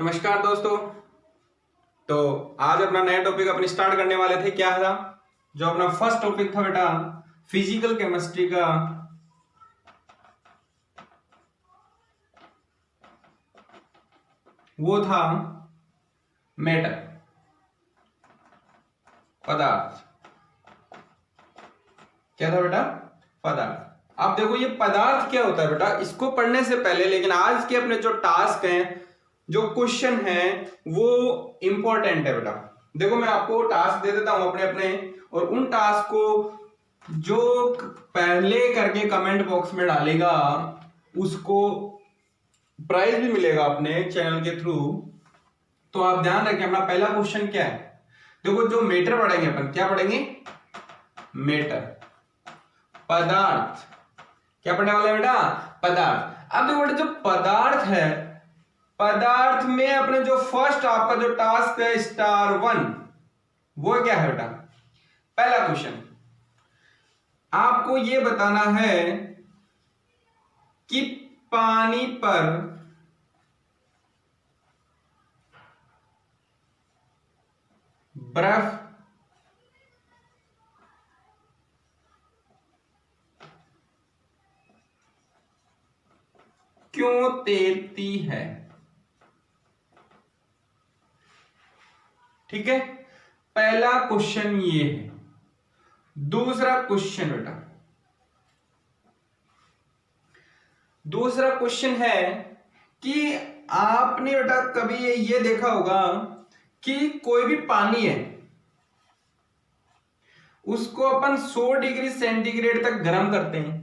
नमस्कार दोस्तों। तो आज अपना नया टॉपिक अपनी स्टार्ट करने वाले थे। क्या था जो अपना फर्स्ट टॉपिक था बेटा, फिजिकल केमिस्ट्री का वो था मैटर, पदार्थ। क्या था बेटा? पदार्थ। अब देखो ये पदार्थ क्या होता है बेटा, इसको पढ़ने से पहले लेकिन आज के अपने जो टास्क हैं, जो क्वेश्चन है वो इंपॉर्टेंट है बेटा। देखो मैं आपको टास्क दे देता हूं अपने अपने, और उन टास्क को जो पहले करके कमेंट बॉक्स में डालेगा उसको प्राइज भी मिलेगा अपने चैनल के थ्रू। तो आप ध्यान रखें, अपना पहला क्वेश्चन क्या है। देखो जो मेटर पढ़ेंगे अपन, क्या पढ़ेंगे? मेटर, पदार्थ। क्या पढ़ने वाले हैं बेटा? पदार्थ। अब देखो बेटा जो पदार्थ है, पदार्थ में अपने जो फर्स्ट आपका जो टास्क है स्टार 1, वो क्या है बेटा? पहला क्वेश्चन आपको ये बताना है कि पानी पर बर्फ क्यों तैरती है। ठीक है, पहला क्वेश्चन ये है। दूसरा क्वेश्चन बेटा, दूसरा क्वेश्चन है कि आपने बेटा कभी ये देखा होगा कि कोई भी पानी है उसको अपन 100 डिग्री सेंटीग्रेड तक गर्म करते हैं,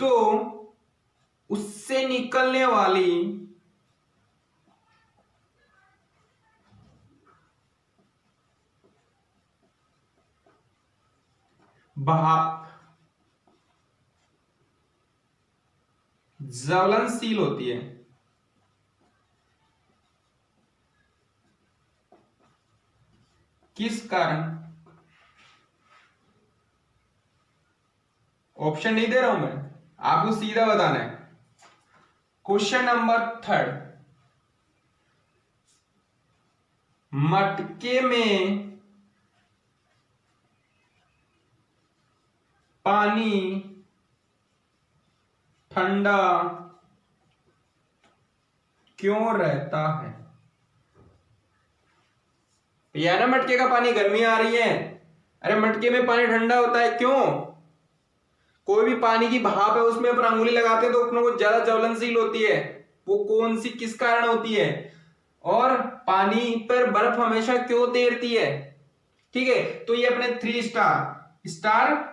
तो उससे निकलने वाली भाप ज्वलनशील होती है। किस कारण? ऑप्शन नहीं दे रहा हूं मैं, आपको सीधा बताना है। क्वेश्चन नंबर 3, मटके में पानी ठंडा क्यों रहता है। या ना मटके का पानी गर्मी आ रही है, अरे मटके में पानी ठंडा होता है क्यों? कोई भी पानी की भाप है उसमें अपन अंगुली लगाते हैं तो अपने को ज्यादा ज्वलनशील होती है, वो कौन सी किस कारण होती है? और पानी पर बर्फ हमेशा क्यों तैरती है। ठीक है, तो ये अपने 3 स्टार, स्टार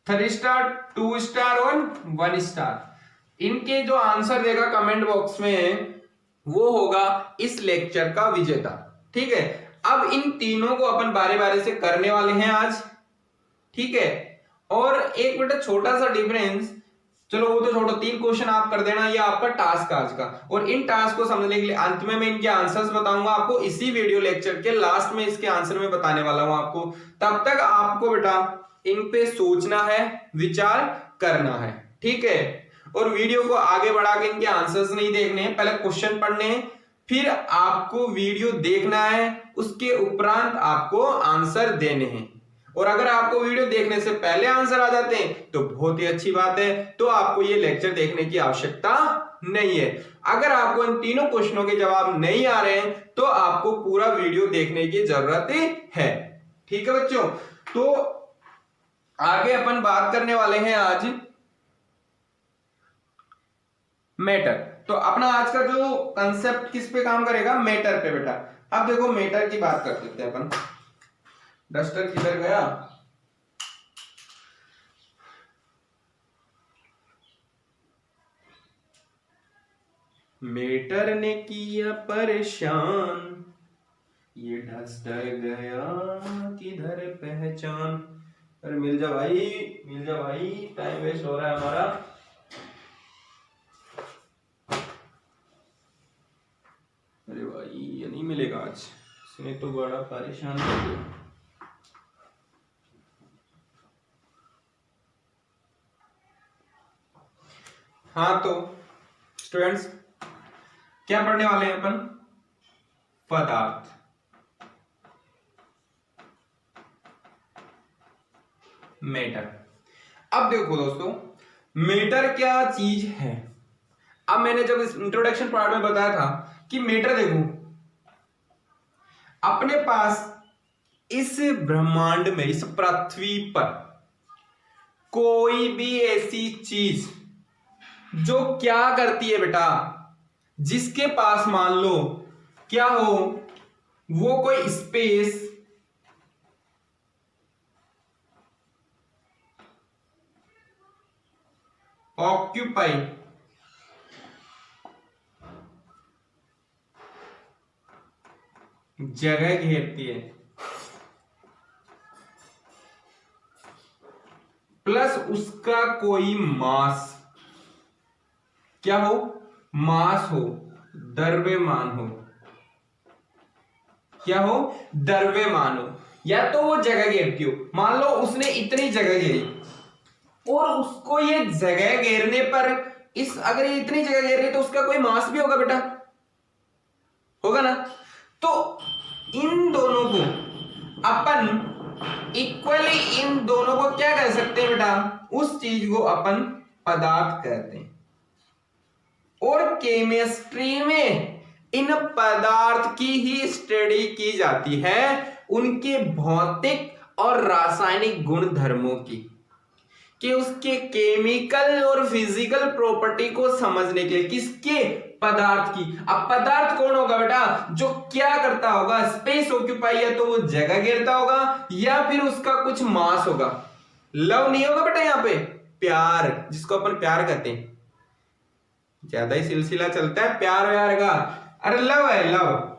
3 स्टार 2 स्टार और 1 स्टार, इनके जो आंसर देगा कमेंट बॉक्स में वो होगा इस लेक्चर का विजेता। ठीक है, अब इन तीनों को अपन बारे बारे से करने वाले हैं आज। ठीक है, और एक बेटा छोटा सा डिफरेंस, चलो वो तो छोड़ो, 3 क्वेश्चन आप कर देना, ये आपका टास्क आज का। और इन टास्क को समझने के लिए अंत में मैं इनके आंसर्स बताऊंगा आपको, इसी वीडियो लेक्चर के लास्ट में इसके आंसर में बताने वाला हूं आपको। तब तक आपको बेटा इन पे सोचना है, विचार करना है। ठीक है, और वीडियो को आगे बढ़ा के इनके आंसर्स नहीं देखने हैं, पहले क्वेश्चन पढ़ने हैं, फिर आपको वीडियो देखना है, उसके उपरांत आपको आंसर देने हैं। और अगर आपको वीडियो देखने से पहले आंसर आ जाते हैं तो बहुत ही अच्छी बात है, तो आपको ये लेक्चर देखने की आवश्यकता नहीं है। अगर आपको इन तीनों क्वेश्चनों के जवाब नहीं आ रहे हैं तो आपको पूरा वीडियो देखने की जरूरत है। ठीक है बच्चों, तो आगे अपन बात करने वाले हैं आज मैटर। तो अपना आज का जो कंसेप्ट किस पे काम करेगा? मैटर पे बेटा। अब देखो मैटर की बात कर लेते हैं अपन। डस्टर किधर गया? मैटर ने किया परेशान, ये डस्टर गया किधर पहचान। अरे मिल जा भाई, मिल जा भाई, टाइम वेस्ट हो रहा है हमारा। अरे भाई ये नहीं मिलेगा आज, इसने तो बड़ा परेशान कर दिया। हाँ तो स्टूडेंट्स, क्या पढ़ने वाले हैं अपन? पदार्थ। मैटर। अब देखो दोस्तों, मैटर क्या चीज है। अब मैंने जब इस इंट्रोडक्शन पार्ट में बताया था कि मैटर, देखो अपने पास इस ब्रह्मांड में, इस पृथ्वी पर कोई भी ऐसी चीज जो क्या करती है बेटा, जिसके पास मान लो क्या हो, वो कोई स्पेस ऑक्यूपाई जगह घेरती है, प्लस उसका कोई मास क्या हो, मास हो, द्रव्यमान हो, क्या हो, द्रव्यमान हो, या तो वो जगह घेरती हो। मान लो उसने इतनी जगह घेरी और उसको ये जगह घेरने पर, इस अगर ये इतनी जगह घेर रही तो उसका कोई मास भी होगा बेटा, होगा ना। तो इन दोनों को अपन इक्वली, इन दोनों को क्या कह सकते हैं बेटा, उस चीज को अपन पदार्थ कहते हैं। और केमिस्ट्री में इन पदार्थ की ही स्टडी की जाती है, उनके भौतिक और रासायनिक गुण धर्मों की, कि उसके केमिकल और फिजिकल प्रॉपर्टी को समझने के लिए। किसके? पदार्थ की। अब पदार्थ कौन होगा बेटा? जो क्या करता होगा, स्पेस ऑक्यूपाई, या तो वो जगह घेरता होगा या फिर उसका कुछ मास होगा। लव नहीं होगा बेटा यहाँ पे, प्यार, जिसको अपन प्यार कहते हैं, ज्यादा ही सिलसिला चलता है प्यार व्यार का, अरे लव है, लव।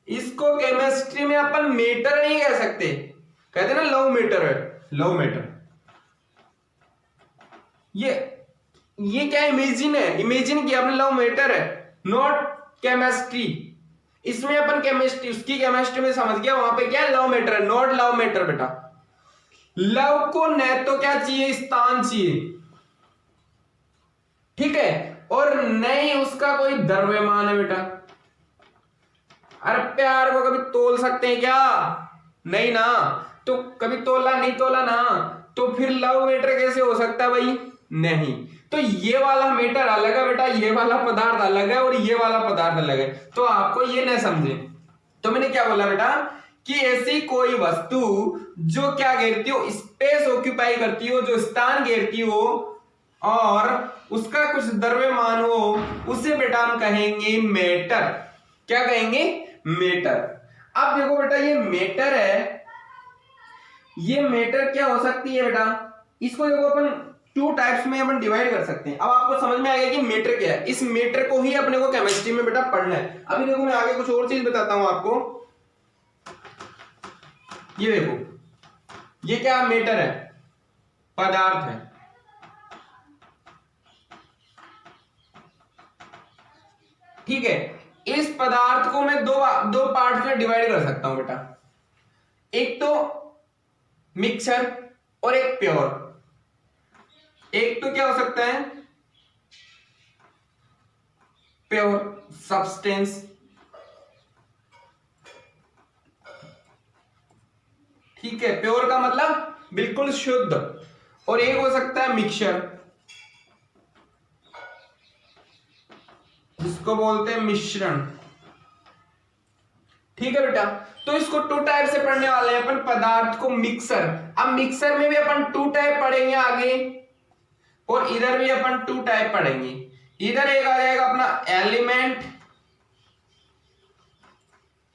इसको केमिस्ट्री में अपन मैटर नहीं कह सकते, कहते ना लव मैटर है, लव मैटर। ये क्या इमेजिन है, इमेजिन किया आपने, लव मैटर है, नॉट केमिस्ट्री। इसमें अपन केमिस्ट्री, उसकी केमिस्ट्री में समझ गया, वहां पे क्या है, लव मैटर है, नॉट लव मैटर बेटा। लव को न तो क्या चाहिए, स्थान चाहिए, ठीक है, और नहीं उसका कोई द्रव्यमान है बेटा। अरे प्यार को कभी तोल सकते हैं क्या? नहीं ना, तो कभी तोला नहीं तोला ना, तो फिर लव मैटर कैसे हो सकता है भाई? नहीं। तो ये वाला मैटर अलग है बेटा, ये वाला पदार्थ अलग है और ये वाला पदार्थ अलग है, तो आपको ये न समझे। तो मैंने क्या बोला बेटा, कि ऐसी कोई वस्तु जो क्या घेरती हो, स्पेस ऑक्यूपाई करती हो, जो स्थान घेरती हो और उसका कुछ द्रव्यमान हो, उसे बेटा हम कहेंगे मैटर। क्या कहेंगे? मैटर। अब देखो बेटा, ये मैटर है, ये मैटर क्या हो सकती है बेटा, इसको देखो अपन टू टाइप्स में अपन डिवाइड कर सकते हैं। अब आपको समझ में आएगा कि मैटर क्या है। इस मैटर को ही अपने को केमिस्ट्री में बेटा पढ़ना है। अभी देखो मैं आगे कुछ और चीज बताता हूं आपको। ये देखो, ये क्या मैटर है, पदार्थ है, ठीक है। इस पदार्थ को मैं दो पार्ट में डिवाइड कर सकता हूं बेटा, एक तो मिक्सचर और एक प्योर। एक तो क्या हो सकता है, प्योर सब्सटेंस, ठीक है, प्योर का मतलब बिल्कुल शुद्ध, और एक हो सकता है मिक्सचर, जिसको बोलते हैं मिश्रण, ठीक है बेटा। तो इसको टू टाइप से पढ़ने वाले हैं अपन, पदार्थ को मिक्सर। अब मिक्सर में भी अपन टू टाइप पढ़ेंगे आगे, और इधर भी अपन टू टाइप पढ़ेंगे। इधर एक आ जाएगा अपना एलिमेंट,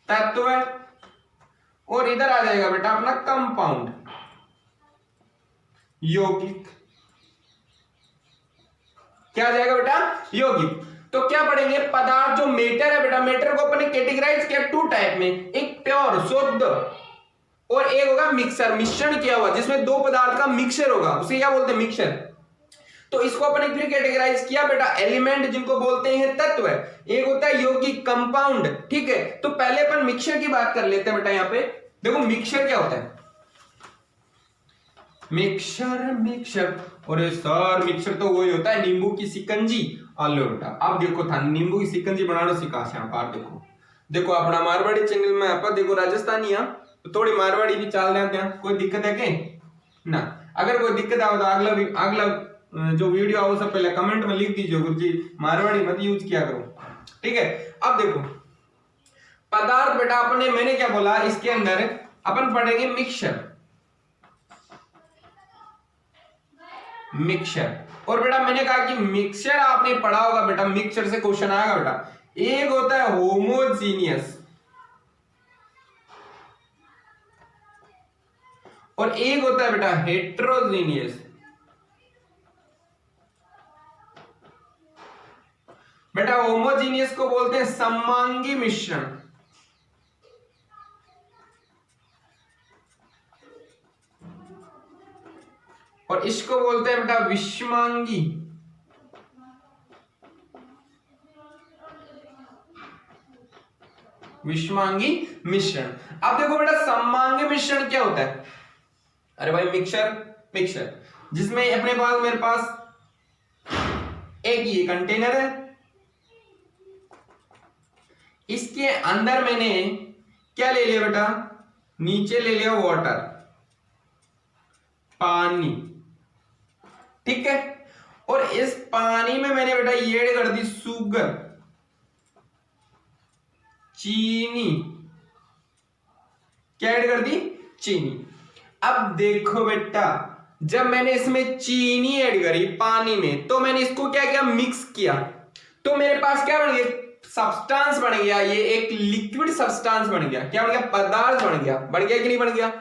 तत्व, और इधर आ जाएगा बेटा अपना कंपाउंड, यौगिक। क्या आ जाएगा बेटा? यौगिक। तो क्या पढ़ेंगे, पदार्थ जो मैटर है बेटा, मैटर को अपने कैटेगराइज किया टू टाइप में, एक प्योर शुद्ध, और एक होगा मिक्सर, मिश्रण किया हुआ, जिसमें दो पदार्थ का मिक्सचर होगा, उसे क्या बोलते हैं, मिक्सचर। तो इसको अपने फिर कैटेगराइज किया बेटा, एलिमेंट जिनको बोलते हैं तत्व, एक होता है यौगिक, कंपाउंड, ठीक है। तो पहले अपन मिक्सचर की बात कर लेते हैं बेटा। यहां पे देखो मिक्सचर क्या होता है। Mixer mixer. और सर मिक्सर तो वही होता है नींबू की शिकंजी। आलो बेटा अब देखो था नींबू की शिकंजी बनाना सिखा से आप देखो देखो अपना मारवाड़ी चैनल में आप देखो राजस्थानी तो थोड़ी मारवाड़ी भी चाल देते हैं। कोई दिक्कत है के ना? अगर कोई दिक्कत आओ तो अगला जो वीडियो आओ सब पहले कमेंट में लिख दीजिए गुरुजी मारवाड़ी मत यूज किया करो, ठीक है। अब देखो पदार्थ बेटा अपने मैंने क्या बोला इसके अंदर अपन पढ़ेंगे मिक्सचर मिक्सचर। और बेटा मैंने कहा कि मिक्सचर आपने पढ़ा होगा बेटा, मिक्सचर से क्वेश्चन आएगा बेटा। एक होता है होमोजीनियस और एक होता है बेटा हेट्रोजीनियस। बेटा होमोजीनियस को बोलते हैं समांगी मिश्रण और इसको बोलते हैं बेटा विषमांगी। विषमांगी मिश्रण। अब देखो बेटा समांगी मिश्रण क्या होता है? अरे भाई मिक्सचर मिक्सचर जिसमें अपने पास मेरे पास एक ये कंटेनर है, इसके अंदर मैंने क्या ले लिया बेटा? नीचे ले लिया वाटर पानी, ठीक है। और इस पानी में मैंने बेटा ये ऐड कर दी शुगर चीनी। क्या ऐड कर दी? चीनी। अब देखो बेटा जब मैंने इसमें चीनी ऐड करी पानी में तो मैंने इसको क्या किया? मिक्स किया। तो मेरे पास क्या बन गया? सब्सटेंस बन गया। ये एक लिक्विड सब्सटेंस बन गया। क्या बन गया? पदार्थ बन गया। बन गया कि नहीं बन गया?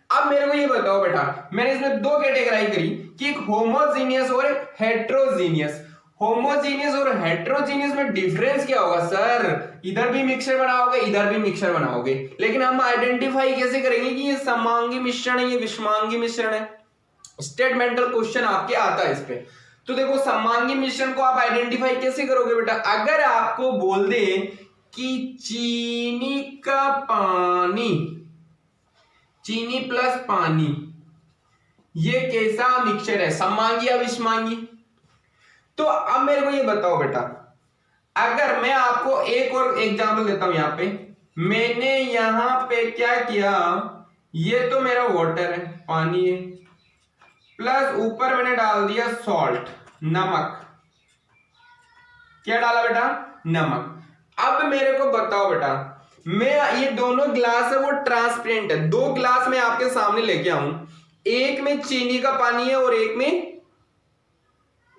अब मेरे को ये बताओ बेटा मैंने इसमें दो कैटेगराई करी कि एक होमोजीनियस और एक हेट्रोजीनियस। होमोजीनियस और हेट्रोजीनियस में डिफरेंस क्या होगा? सर इधर भी मिक्सचर बनाओगे इधर भी मिक्सचर बनाओगे, लेकिन हम आइडेंटिफाई कैसे करेंगे कि ये समांगी मिश्रण है ये विषमांगी मिश्रण है? स्टेटमेंटल क्वेश्चन आपके आता है इस पे। तो देखो समांगी मिश्रण को आप आइडेंटिफाई कैसे करोगे बेटा? अगर आपको बोल दे कि चीनी का पानी, चीनी प्लस पानी, ये कैसा मिक्सचर है? समांगी या विषमांगी? तो अब मेरे को ये बताओ बेटा अगर मैं आपको एक और एग्जांपल देता हूं। यहां पे मैंने यहां पे क्या किया? ये तो मेरा वाटर है पानी है, प्लस ऊपर मैंने डाल दिया सॉल्ट नमक। क्या डाला बेटा? नमक। अब मेरे को बताओ बेटा मैं ये दोनों ग्लास है वो ट्रांसपेरेंट है, दो ग्लास मैं आपके सामने लेके आऊं, एक में चीनी का पानी है और एक में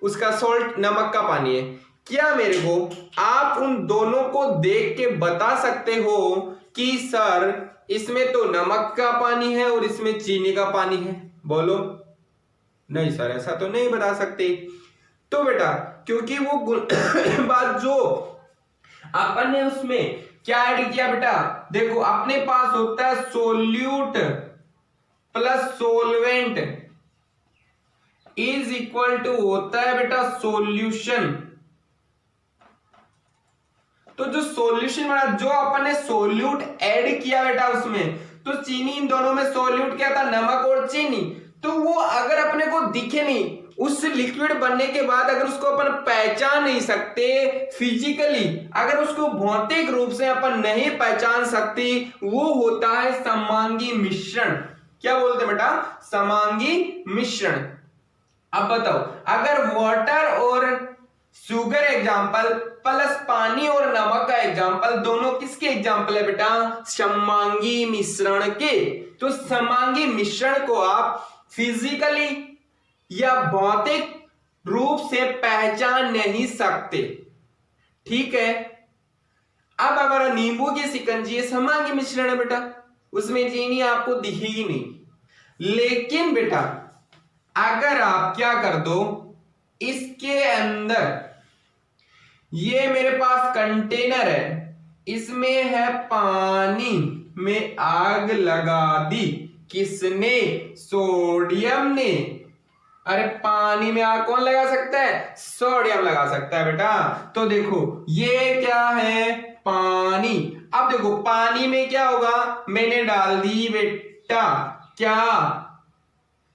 उसका सॉल्ट नमक का पानी है। क्या मेरे को आप उन दोनों को देख के बता सकते हो कि सर इसमें तो नमक का पानी है और इसमें चीनी का पानी है? बोलो। नहीं सर ऐसा तो नहीं बता सकते। तो बेटा क्योंकि वो बात जो अपन ने उसमें क्या ऐड किया बेटा? देखो अपने पास होता है solute plus solvent is equal to होता है बेटा सोल्यूशन। तो जो सोल्यूशन बना जो अपन ने सोल्यूट ऐड किया बेटा उसमें, तो चीनी इन दोनों में सोल्यूट क्या था? नमक और चीनी। तो वो अगर अपने को दिखे नहीं उस लिक्विड बनने के बाद अगर उसको अपन पहचान नहीं सकते फिजिकली, अगर उसको भौतिक रूप से अपन नहीं पहचान सकते, वो होता है समांगी मिश्रण। क्या बोलते हैं बेटा? समांगी मिश्रण। अब बताओ अगर वाटर और शुगर एग्जाम्पल प्लस पानी और नमक का एग्जाम्पल, दोनों किसके एग्जाम्पल है बेटा? समांगी मिश्रण के। तो समांगी मिश्रण को आप फिजिकली या भौतिक रूप से पहचान नहीं सकते, ठीक है। अब हमारा नींबू की शिकंजी ये समांगी मिश्रण है बेटा, उसमें चीनी आपको दिखेगी नहीं। लेकिन बेटा अगर आप क्या कर दो इसके अंदर ये मेरे पास कंटेनर है, इसमें है पानी में आग लगा दी। किसने? सोडियम ने। अरे पानी में आग कौन लगा सकता है? सोडियम लगा सकता है बेटा। तो देखो ये क्या है? पानी। अब देखो पानी में क्या होगा? मैंने डाल दी बेटा क्या?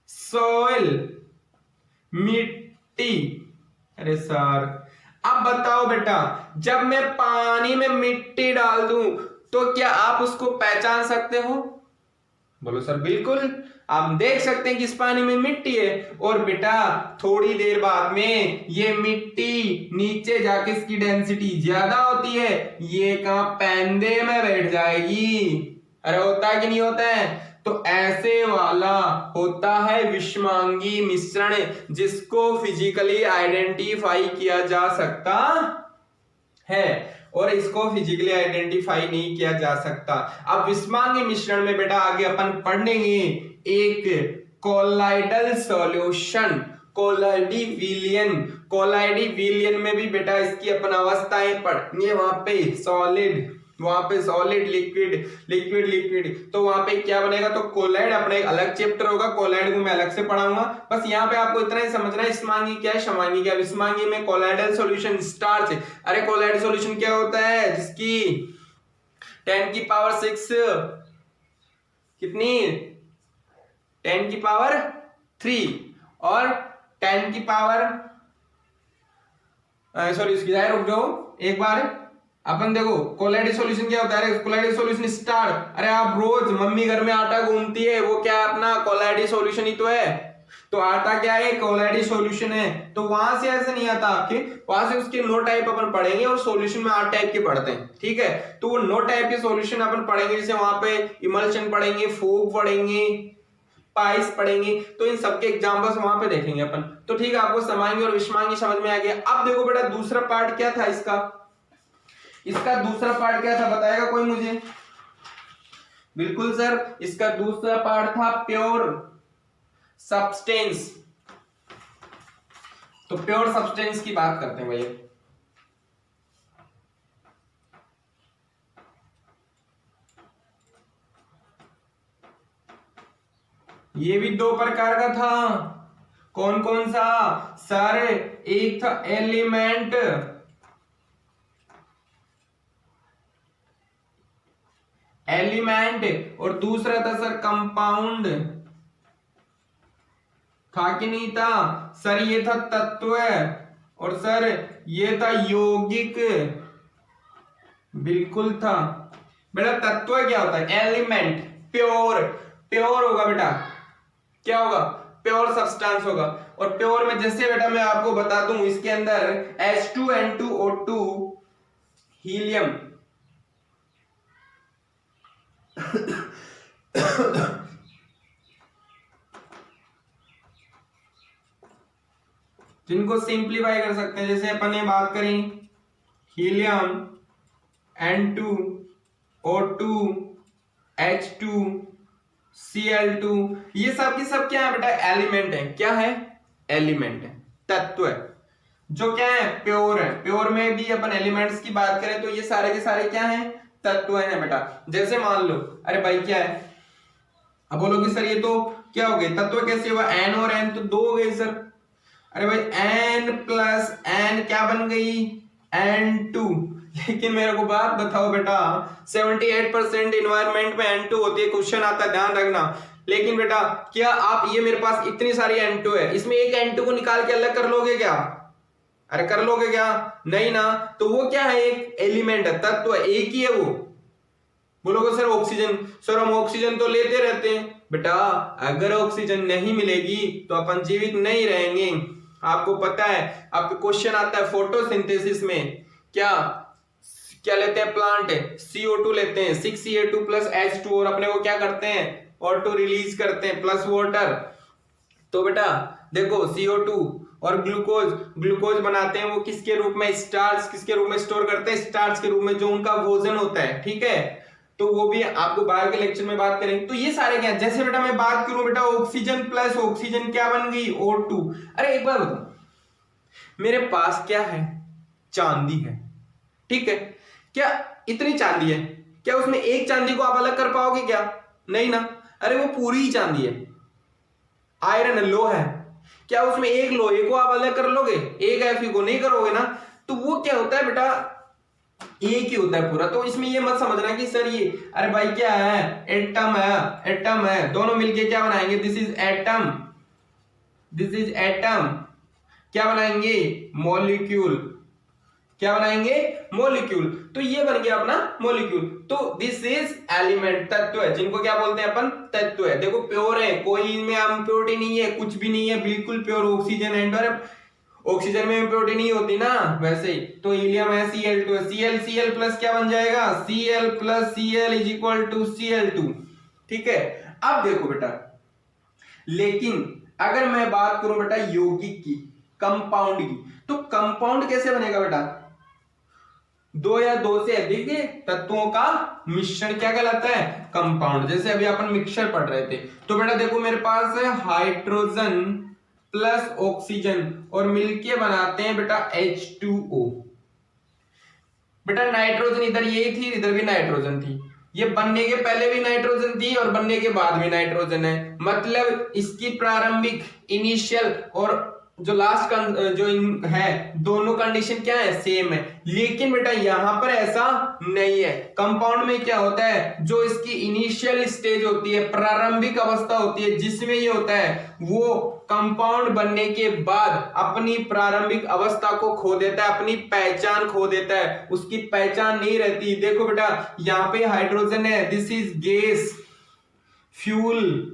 सॉइल, मिट्टी। अरे सर अब बताओ बेटा, जब मैं पानी में मिट्टी डाल दूं तो क्या आप उसको पहचान सकते हो? बोलो सर बिल्कुल। आप देख सकते हैं कि इस पानी में मिट्टी है, और बेटा थोड़ी देर बाद में ये मिट्टी नीचे जाके इसकी डेंसिटी ज्यादा होती है, ये कहां पेंदे में बैठ जाएगी। अरे होता है कि नहीं होता है? तो ऐसे वाला होता है विषमांगी मिश्रण, जिसको फिजिकली आइडेंटिफाई किया जा सकता है, और इसको फिजिकली आइडेंटिफाई नहीं किया जा सकता। अब विषमांगी मिश्रण में बेटा आगे अपन पढ़ेंगे एक कोलाइडल सॉल्यूशन, कोलाइडी विलियन। कोलाइडी विलियन में भी बेटा इसकी अपन अवस्थाएं पढ़ेंगे, वहां पे सॉलिड, वहां पे सॉलिड, लिक्विड, लिक्विड लिक्विड, तो वहां पे क्या बनेगा? तो कोलाइड अपना एक अलग चैप्टर होगा, कोलाइड को मैं अलग से पढ़ाऊंगा। बस यहाँ पे आपको इतना ही समझना है विषमांगी क्या है, क्षमांगी क्या है। विषमांगी में कोलाइडल सॉल्यूशन स्टार्च। अरे कोलाइडल सॉल्यूशन क्या होता है? जिसकी 10 की पावर 6 कितनी, 10 की पावर 3 और 10 की पावर सॉरी उसकी रुक जाओ एक बार। अपन देखो कोलाइडल सॉल्यूशन क्या होता है? Colloidal solution star. अरे आप रोज मम्मी घर में आटा गूंथती है, वो क्या है? अपना कोलाइडल सॉल्यूशन ही तो है। तो आटा क्या है? कोलाइडल सॉल्यूशन है। तो वहां से ऐसे नहीं आता आपके, वहां से उसके 9 टाइप अपन पढ़ेंगे, और सॉल्यूशन में 8 टाइप के पढ़ते हैं, ठीक है। तो वो 9 टाइप के सॉल्यूशन अपन पढ़ेंगे, जैसे वहां पे इमल्शन पढ़ेंगे, फोग पढ़ेंगे, पाइस पढ़ेंगे, तो इन सबके एग्जांपल्स वहां पे देखेंगे अपन। तो ठीक है, आपको समांगी और विषमांगी समझ में आ गया। अब देखो बेटा दूसरा पार्ट क्या था इसका दूसरा पार्ट क्या था, बताएगा कोई मुझे? बिल्कुल सर, इसका दूसरा पार्ट था प्योर सब्सटेंस। तो प्योर सब्सटेंस की बात करते हैं भैया। ये भी 2 प्रकार का था। कौन कौन सा सर? एक था एलिमेंट, और दूसरा था सर कंपाउंड। था कि नहीं था सर? ये था तत्व, और सर ये था यौगिक। बिल्कुल था बेटा। तत्व क्या होता है? एलिमेंट। प्योर होगा बेटा, क्या होगा? प्योर सब्सटेंस होगा। और प्योर में जैसे बेटा मैं आपको बता दूं, इसके अंदर H2N2O2 हीलियम जिनको सिंप्लीफाई कर सकते हैं, जैसे अपन ने बात करी हीलियम, N2O2, H2, Cl2, ये सब की सब क्या है बेटा? एलिमेंट है। क्या है? एलिमेंट है, तत्व है, जो क्या है? प्योर है। प्योर में भी अपन एलिमेंट्स की बात करें तो ये सारे के सारे क्या है? तत्व है बेटा। जैसे मान लो, अरे भाई क्या है? अब बोलोगे सर ये तो क्या हो गए? तत्व कैसे हुआ? N और N तो 2 हो गए सर। अरे भाई N प्लस N क्या बन गई? N2। लेकिन मेरे को बात बताओ बेटा, 78% इन्वायरमेंट में N2 होती है, क्वेश्चन आता है, ध्यान रखना। लेकिन बेटा क्या आप ये मेरे पास इतनी सारी N2 है, इसमें एक N2 को निकाल के अलग कर लोगे क्या? अरे कर लोगे क्या? नहीं ना। तो वो क्या है? एक एलिमेंट है, तत्व है, एक ही है वो। बोलोगे सर ऑक्सीजन, सर हम ऑक्सीजन तो लेते रहते हैं। बेटा अगर ऑक्सीजन नहीं मिलेगी तो अपन जीवित नहीं रहेंगे। आपको पता है, आपको क्वेश्चन आता है फोटोसिंथेसिस में क्या क्या लेते हैं? प्लांट CO2 लेते हैं, 6Ca2 प्लस H2, और अपने को क्या करते हैं? O2 रिलीज करते हैं प्लस वाटर। तो बेटा देखो CO2 और ग्लूकोज बनाते हैं, वो किसके रूप में? स्टार्च। किसके रूप में स्टोर करते हैं? स्टार्च के रूप में, जो उनका भोजन होता है, ठीक है। तो वो भी आपको बायो के लेक्चर में बात करेंगे। तो ये सारे क्या? जैसे बेटा मैं बात करूं बेटा, ऑक्सीजन प्लस ऑक्सीजन क्या बन गई? O2। अरे एक बार बताओ, मेरे पास क्या है? चांदी है, ठीक है। क्या इतनी चांदी है, क्या उसमें एक चांदी को आप अलग कर पाओगे क्या? नहीं ना। अरे वो पूरी ही चांदी है, आयरन लो है, क्या उसमें एक लोहे को आप अलग कर लोगे? एक Fe को नहीं करोगे ना। तो वो क्या होता है बेटा? एक ही होता है पूरा। तो इसमें ये मत समझना कि सर ये, अरे भाई क्या है? एटम है, दोनों मिलके क्या बनाएंगे? This is atom, this is atom, क्या बनाएंगे मॉलिक्यूल, क्या बनाएंगे मॉलिक्यूल। तो ये बन गया अपना मॉलिक्यूल। तो दिस इज एलिमेंट, तत्व है, जिनको क्या बोलते हैं अपन तत्व है। देखो प्योर है, कोई इनमें इम्प्योरिटी नहीं है, कुछ भी नहीं है, बिल्कुल प्योर ऑक्सीजन है। ऑक्सीजन में इम्प्योरिटी नहीं होती ना वैसे ही। तो हीलियम है Cl2 है, Cl प्लस क्या बन जाएगा Cl plus Cl is equal to Cl2। ठीक है, अब देखो बेटा, लेकिन अगर मैं बात करूं बेटा यौगिक की, कंपाउंड की, तो कंपाउंड कैसे बनेगा बेटा, दो या दो से अधिक तत्वों का मिश्रण क्या कहलाता है कंपाउंड। जैसे अभी अपन मिक्सचर पढ़ रहे थे, तो बेटा देखो मेरे पास है हाइड्रोजन प्लस ऑक्सीजन और मिलके बनाते हैं बेटा H2O। बेटा नाइट्रोजन इधर यही थी, इधर भी नाइट्रोजन थी, ये बनने के पहले भी नाइट्रोजन थी और बनने के बाद भी नाइट्रोजन है। मतलब इसकी प्रारंभिक इनिशियल और जो लास्ट जो है दोनों कंडीशन क्या है सेम है। लेकिन बेटा यहां पर ऐसा नहीं है। कंपाउंड में क्या होता है, जो इसकी इनिशियल स्टेज होती है, प्रारंभिक अवस्था होती है, जिसमें ये होता है वो कंपाउंड बनने के बाद अपनी प्रारंभिक अवस्था को खो देता है, अपनी पहचान खो देता है, उसकी पहचान नहीं रहती। देखो बेटा यहां पे हाइड्रोजन है, दिस इज गैस, फ्यूल।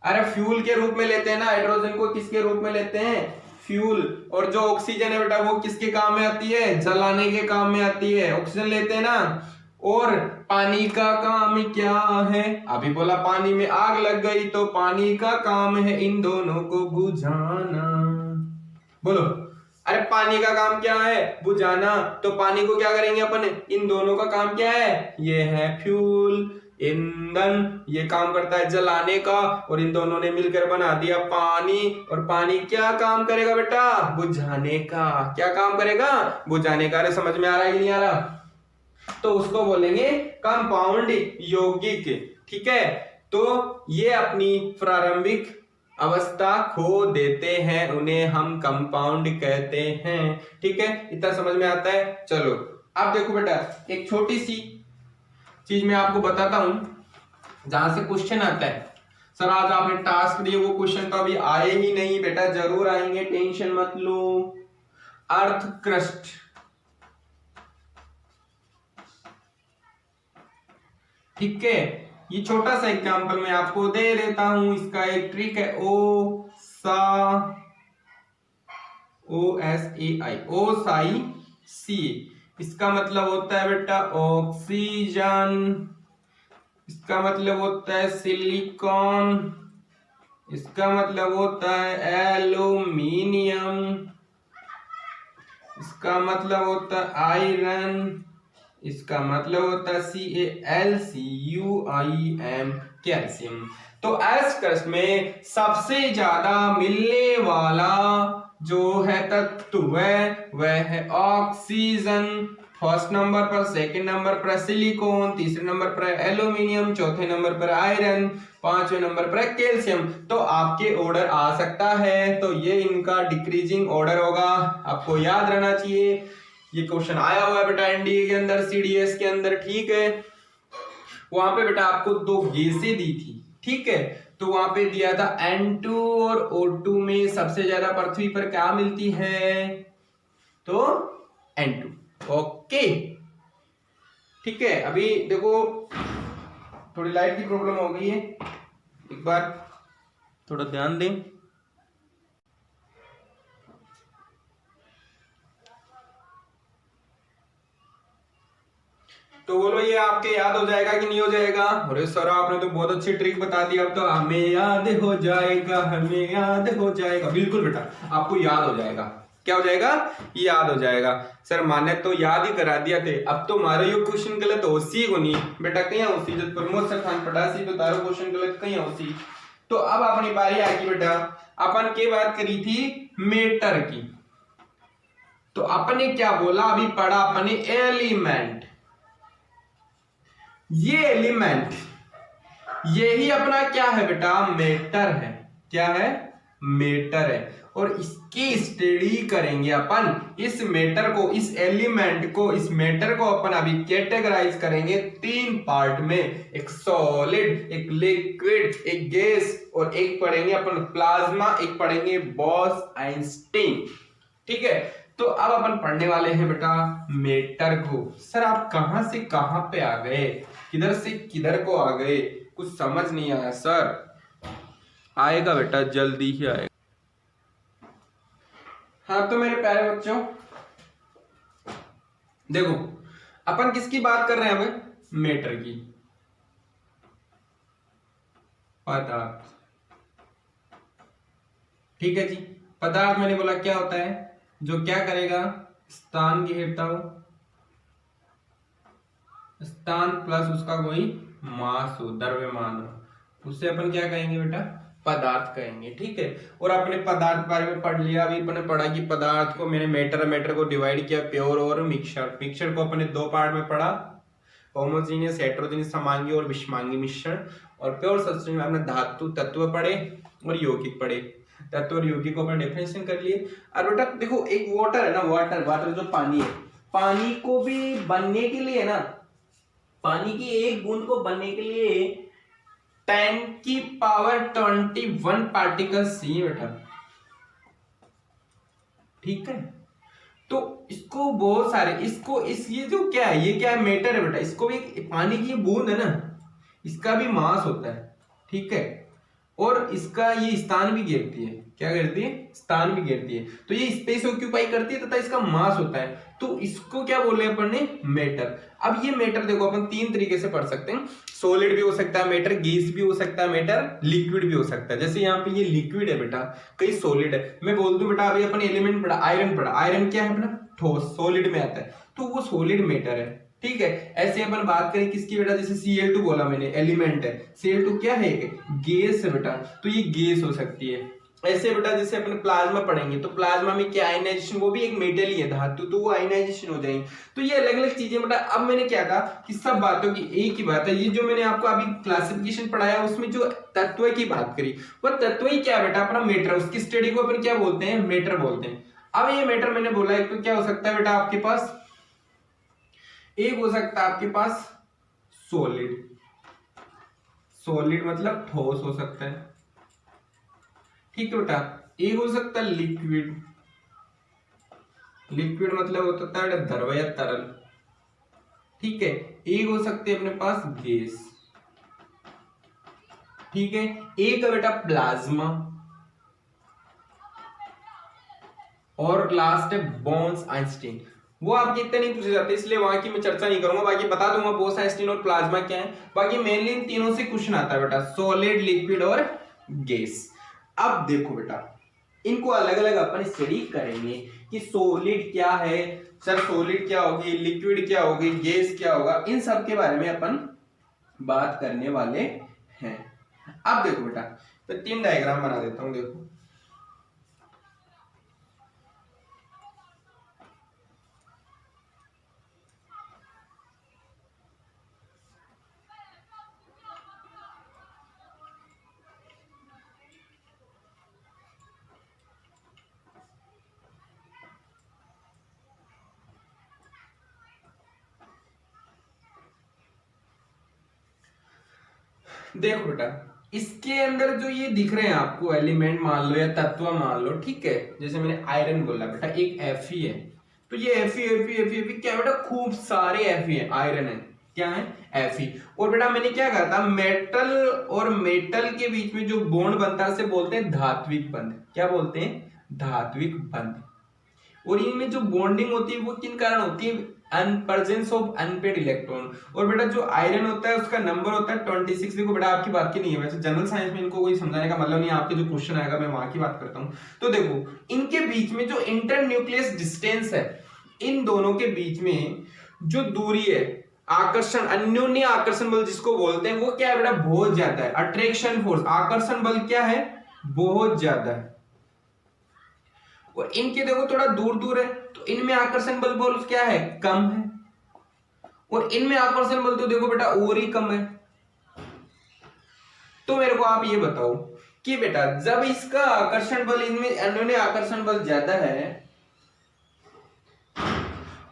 अरे फ्यूल के रूप में लेते हैं ना हाइड्रोजन को, किसके रूप में लेते हैं फ्यूल। और जो ऑक्सीजन है बेटा वो किसके काम में आती है, जलाने के काम में आती है, ऑक्सीजन लेते हैं ना। और पानी का काम क्या है, अभी बोला पानी में आग लग गई तो पानी का काम है इन दोनों को बुझाना। बोलो, अरे पानी का काम क्या है बुझाना, तो पानी को क्या करेंगे अपन, इन दोनों का काम क्या है, ये है फ्यूल, ईंधन, ये काम करता है जलाने का, और इन दोनों ने मिलकर बना दिया पानी। और पानी क्या काम करेगा बेटा, बुझाने का। क्या काम करेगा, बुझाने का। अरे समझ में आ रहा है कि नहीं आ रहा, तो उसको बोलेंगे कंपाउंड यौगिक। ठीक है, तो ये अपनी प्रारंभिक अवस्था खो देते हैं, उन्हें हम कंपाउंड कहते हैं। ठीक है, इतना समझ में आता है। चलो अब देखो बेटा एक छोटी सी चीज मैं आपको बताता हूं जहां से क्वेश्चन आता है। सर आज आपने टास्क दिए, वो क्वेश्चन तो अभी आए ही नहीं बेटा, जरूर आएंगे, टेंशन मत लो। अर्थ क्रस्ट, ठीक है, ये छोटा सा एग्जांपल मैं आपको दे देता हूं। इसका एक ट्रिक है, OSAI, इसका मतलब होता है बेटा ऑक्सीजन, इसका मतलब होता है सिलिकॉन, इसका मतलब होता है एल्यूमिनियम, इसका मतलब होता है आयरन, इसका मतलब होता है CaLCuim, कैल्शियम। तो एस क्रस्ट में सबसे ज्यादा मिलने वाला जो है तत्व है वह है ऑक्सीजन। फर्स्ट नंबर पर, सेकंड नंबर पर सिलिकॉन, तीसरे नंबर पर एल्यूमिनियम, चौथे नंबर पर आयरन, पांचवें नंबर पर कैल्शियम। तो आपके ऑर्डर आ सकता है, तो ये इनका डिक्रीजिंग ऑर्डर होगा, आपको याद रहना चाहिए। ये क्वेश्चन आया हुआ है बेटा एनडीए के अंदर, सीडीएस के अंदर। ठीक है, वहां पे बेटा आपको दो गैसें दी थी। ठीक है, तो वहां पे दिया था N2 और O2 में सबसे ज्यादा पृथ्वी पर क्या मिलती है, तो N2। ओके, ठीक है। अभी देखो थोड़ी लाइट की प्रॉब्लम हो गई है, एक बार थोड़ा ध्यान दें। तो बोलो ये आपके याद हो जाएगा कि नहीं हो जाएगा। अरे सर आपने तो बहुत अच्छी ट्रिक बता दी, अब तो हमें याद हो जाएगा, हमें याद हो जाएगा। बिल्कुल बेटा आपको याद हो जाएगा। क्या हो जाएगा, याद हो जाएगा। सर माने तो याद ही करा दिया थे, अब तो मारो यो क्वेश्चन गलत हो सी को नहीं बेटा, कहीं हो सी जब प्रमोद सर खान पढ़ासी तो तारो क्वेश्चन गलत कहीं हो सी। तो अब अपनी बारी आएगी बेटा, अपन की बात करी थी मेटर की, तो अपन ने क्या बोला, अभी पढ़ा अपन ने एलिमेंट। ये एलिमेंट यही अपना क्या है बेटा, मेटर है। क्या है, मेटर है। और इसकी स्टडी करेंगे अपन। इस मैटर को, इस एलिमेंट को, इस मैटर को अपन अभी कैटेगराइज करेंगे 3 पार्ट में, एक सॉलिड, एक लिक्विड, एक गैस, और एक पढ़ेंगे अपन प्लाज्मा, एक पढ़ेंगे बॉस-आइंस्टीन। ठीक है, तो अब अपन पढ़ने वाले हैं बेटा मैटर को। सर आप कहां से कहां पे आ गए, किधर से किधर को आ गए, कुछ समझ नहीं आया सर। आएगा बेटा, जल्दी ही आएगा। हाँ तो मेरे प्यारे बच्चों देखो, अपन किसकी बात कर रहे हैं अब, मैटर की, पदार्थ। ठीक है जी, पदार्थ मैंने बोला क्या होता है, जो क्या करेगा, स्थान घेरता हो, स्थान प्लस उसका कोई मास हो, द्रव्यमान हो, उससे अपन क्या कहेंगे बेटा, पदार्थ कहेंगे। ठीक है, और आपने पदार्थ बारे में पढ़ लिया। अभी अपने पढ़ा कि पदार्थ को मैंने मैटर को डिवाइड किया प्योर और मिक्सचर। मिक्सचर को अपने 2 पार्ट में पढ़ा, होमोजेनियस, हेटेरोजेनियस, समांगी और विषमांगी मिश्रण। और प्योर सब्सटेंस में आपने धातु तत्व पढ़े और यौगिक पढ़े। तत्व और यौगिक को अपने डेफिनेशन कर लिए। और बेटा देखो, एक वाटर है ना, वाटर जो पानी है, पानी को भी बनने के लिए ना, पानी की एक बूंद को बनने के लिए 10⁻21 पार्टिकल्स चाहिए बेटा। ठीक है, तो इसको बहुत सारे, ये जो क्या है, ये क्या है, मैटर है बेटा। इसको भी, पानी की बूंद है ना, इसका भी मास होता है। ठीक है, और इसका ये स्थान भी घेरती है। क्या करती है, स्थान भी घेरती है। तो ये स्पेस ऑक्यूपाई करती है तथा इसका मास होता है। तो इसको क्या बोले अपन ने, मैटर। अब ये मैटर देखो अपन 3 तरीके से पढ़ सकते हैं। सॉलिड भी हो सकता है मैटर, गैस भी हो सकता है मैटर, लिक्विड भी हो सकता है। जैसे यहाँ पे ये लिक्विड है बेटा, कहीं सॉलिड है। मैं बोल दूं बेटा, अभी अपन एलिमेंट पढ़ा, आयरन पढ़ा। आयरन क्या है अपना, ठोस, सॉलिड में आता है, तो वो सॉलिड मैटर है। ठीक है, ऐसे अपन बात करें किसकी बेटा, जैसे Cl2 बोला मैंने, एलिमेंट है। Cl2 क्या है, गैस है बेटा, तो ये गैस हो सकती है। ऐसे बेटा जैसे अपन प्लाज्मा पढ़ेंगे, तो प्लाज्मा में क्या आयनाइजेशन, वो भी एक मेटल ही है, धातु, तो वो आयनाइजेशन हो जाएंगे। तो ये अलग अलग चीजें बेटा। अब मैंने क्या कहा कि सब बातों की एक ही बात है। ये जो मैंने आपको अभी क्लासिफिकेशन पढ़ाया, उसमें जो तत्व की बात करी, वो तत्व ही क्या बेटा, अपना मैटर। उसकी स्टडी को अपन क्या बोलते हैं, मैटर बोलते हैं। अब ये मैटर मैंने बोला, एक तो क्या हो सकता है बेटा आपके पास, एक हो सकता है आपके पास सॉलिड, सॉलिड मतलब ठोस हो सकता है। ठीक है बेटा, एक हो सकता है लिक्विड, लिक्विड मतलब होता है द्रव या तरल। ठीक है, एक हो सकते हैं अपने पास गैस। ठीक है, एक है बेटा प्लाज्मा, और लास्ट है बॉस-आइंस्टीन। वो आपके इतने नहीं पूछे जाते, इसलिए वहां की मैं चर्चा नहीं करूंगा। बाकी बता दूंगा बॉस-आइंस्टीन और प्लाज्मा क्या है। बाकी मेनली इन तीनों से क्वेश्चन आता है बेटा, सॉलिड, लिक्विड और गैस। अब देखो बेटा, इनको अलग अलग अपन स्टडी करेंगे कि सॉलिड क्या है, सर सॉलिड क्या होगी, लिक्विड क्या होगी, गैस क्या होगा, इन सब के बारे में अपन बात करने वाले हैं। अब देखो बेटा, तो 3 डायग्राम बना देता हूं। देखो, देखो बेटा, इसके अंदर जो ये दिख रहे हैं आपको एलिमेंट मान लो या तत्व मान लो। ठीक है, जैसे मैंने आयरन बोला बेटा, एक Fe है, तो ये Fe क्या बेटा, खूब सारे Fe है, आयरन है, क्या है, Fe। और बेटा मैंने क्या कहा था, मेटल और मेटल के बीच में जो बॉन्ड बनता है उसे बोलते हैं धात्विक बंध। क्या बोलते हैं, धात्विक बंध। और इनमें जो बॉन्डिंग होती है वो किन कारण होती है, प्रेजेंस ऑफ अनपेड इलेक्ट्रॉन। और बेटा जो आयरन होता है उसका नंबर होता है 26। देखो बेटा, आपकी बात की नहीं है, वैसे जनरल साइंस में इनको कोई समझाने का मतलब नहीं, आपके जो क्वेश्चन आएगा मैं वहां की बात करता हूं। तो देखो, इनके बीच में जो इंटर न्यूक्लियस डिस्टेंस है, इन दोनों के बीच में जो दूरी है, आकर्षण, अन्योन्य आकर्षण बल जिसको बोलते हैं, वो क्या है बेटा, बहुत ज्यादा है। अट्रैक्शन फोर्स, आकर्षण बल क्या है, बहुत ज्यादा है। और इनके देखो थोड़ा दूर दूर है, तो इनमें आकर्षण बल बोल क्या है, कम है। और इनमें आकर्षण बल तो देखो बेटा और ही कम है। तो मेरे को आप ये बताओ कि बेटा जब इसका आकर्षण बल, इनमें अन्योन्य आकर्षण बल ज्यादा है